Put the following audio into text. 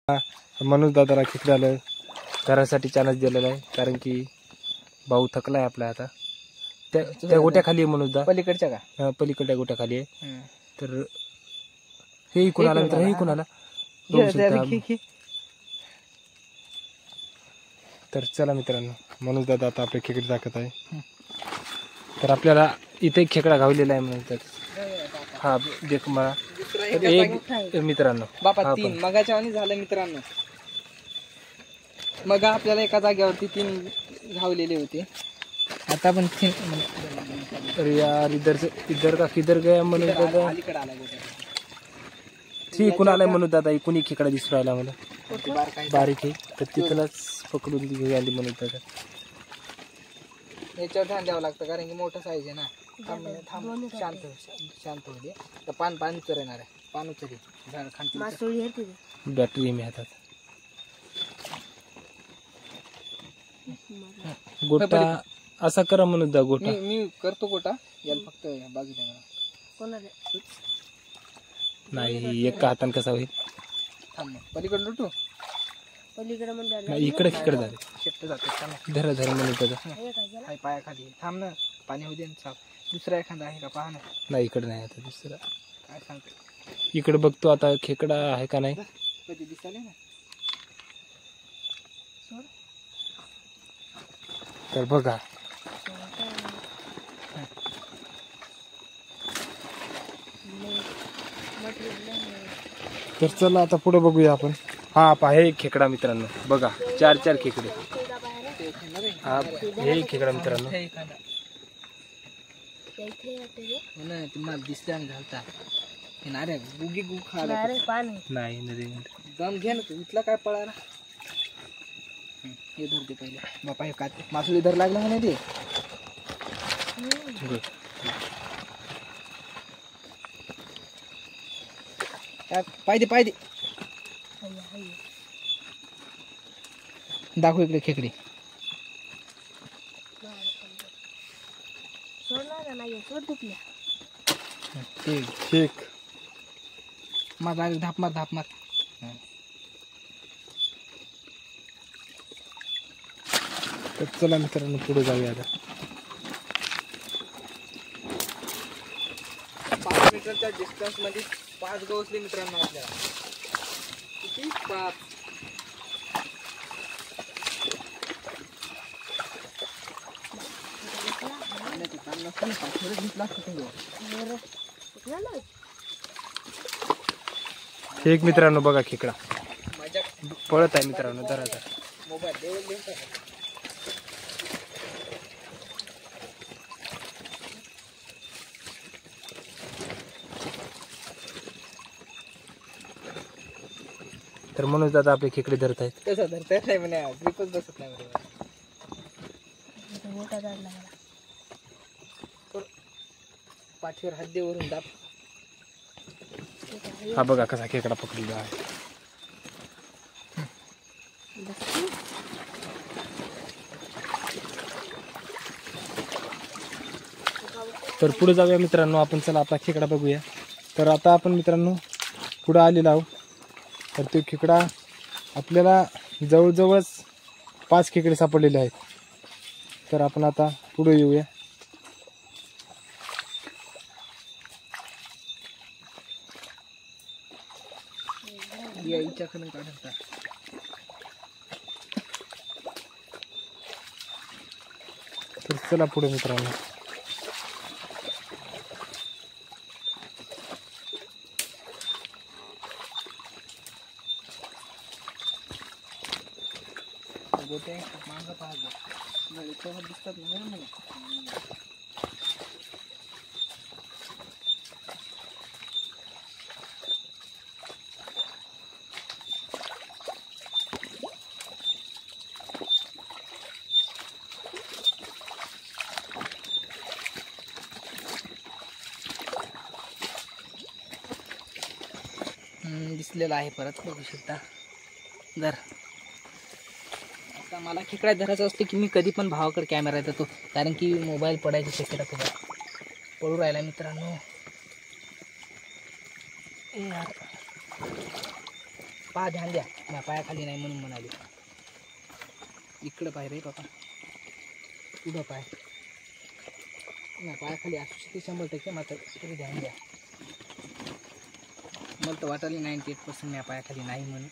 मनोज दादाला खेकड्याला घरासाठी चान्स दिलेला आहे, कारण की भाऊ थकलाय आपला आता. त्या गोट्याखाली आहे मनोज दा, पलीकडच्या का पलीकडच्या गोट्याखाली आहे. तर हे कोणाला मित्र, हे कोणाला तर चला मित्रांनो, मनोज दादा आता आपले खेकडे दाखवत आहे. तर आपल्याला इथे खेकडा गावलेला आहे मनोज दादा. हा देख मला एक मित्रांनो बापा 3 मगाच्या आणि झालं मित्रांनो. मग आपल्याला एका जागेवरती 3 घावलेले होते, आता पण 3. अरे यार इधर का किधर गया मनोज दादा? अलीकडे आला गोट्या. ठीक कुणाला मनोज दादा, कुणी खेकडा दिसू राहिला मला बारीक आहे, तर तिथलाच पकडून घेऊन आली मनोज दादा. याच्यावर ध्यान द्यावं लागतं, कारण की मोठा साईज आहे ना. थांब शांत होते. तर पान उचर येणार आहे, पान उचरी झाड खाली बॅटरी मी हातात. गोटा असा करा मनोज दा, गोटा मी करतो गोटा. याला फक्त बाजूला नाही, एका हातान कसा होईल? थांब पलीकडे लुटू, पलीकडे म्हणजे इकडे खेकडे झाले. शिफ्ट जाते. धरा धरा मनोज दादा, पायाखाली थांब ना, पाणी होऊ दे ना. दुसरा एखादा आहे का पहा ना. नाही इकडे नाही, आता दुसरा काय सांगते, इकडे बघतो आता खेकडा आहे का नाही. कधी दिसाले ना. तर बघा, तर चला आता पुढे बघूया आपण. हा पहा, हे खेकडा मित्रांनो बघा, 4 खेकडे. हा हे खेकडा मित्रांनो, तुम्हाला दिसल्या घालता येणाऱ्या गुगी गु खाला नाही नदी दम घे ना तू. इथला काय पळाला, हे धरते पहिले बापा. हे काय मासुळी धर लागला का नाही ते. पाहिजे दाखव इकडे खेकडी. ठीक माझा धाप मार. तर चला मित्रांनो पुढे जाऊया आता. 5 मीटरच्या डिस्टन्स मध्ये 5 गवसले मित्रांनो आपल्याला. किती 5. एक मित्रांनो बघा, खेकडा पळत आहे मित्रांनो. धरा तर मनोज दादा आपले खेकडे धरत आहेत. कसं धरता नाही म्हणे, ग्रिपच बसत नाही बरोबर. पाठीवर हात दे वरून दाब. हा बघा कसा खेकडा पकडलेला आहे. तर पुढे जाऊया मित्रांनो आपण. चला आपला खेकडा बघूया. तर आता आपण मित्रांनो पुढे आलेलो आहोत. तर तो खेकडा आपल्याला जवळजवळच 5 खेकडे सापडलेले आहेत. तर आपण आता पुढे येऊया. तर चला पुढे मित्रांनो. गोटे मागं पाहतो दिसतात ना. दिसलेला आहे परत बघू शकता. जर आता मला खेकडा धरायचं असते की मी कधी पण भावाकडे कॅमेरा येतो, कारण की मोबाईल पडायची शक्यता खूप पडू राहिला मित्रांनो. यार पहा ध्यान द्या, माझ्या पायाखाली नाही म्हणून म्हणाले. इकडं पाय रे बाबा, पुढं पाय. माझ्या पायाखाली असू शकते 100%, मात्र तरी ध्यान द्या. मला तर वाटायला 98% माझ्या पायाखाली नाही म्हणून.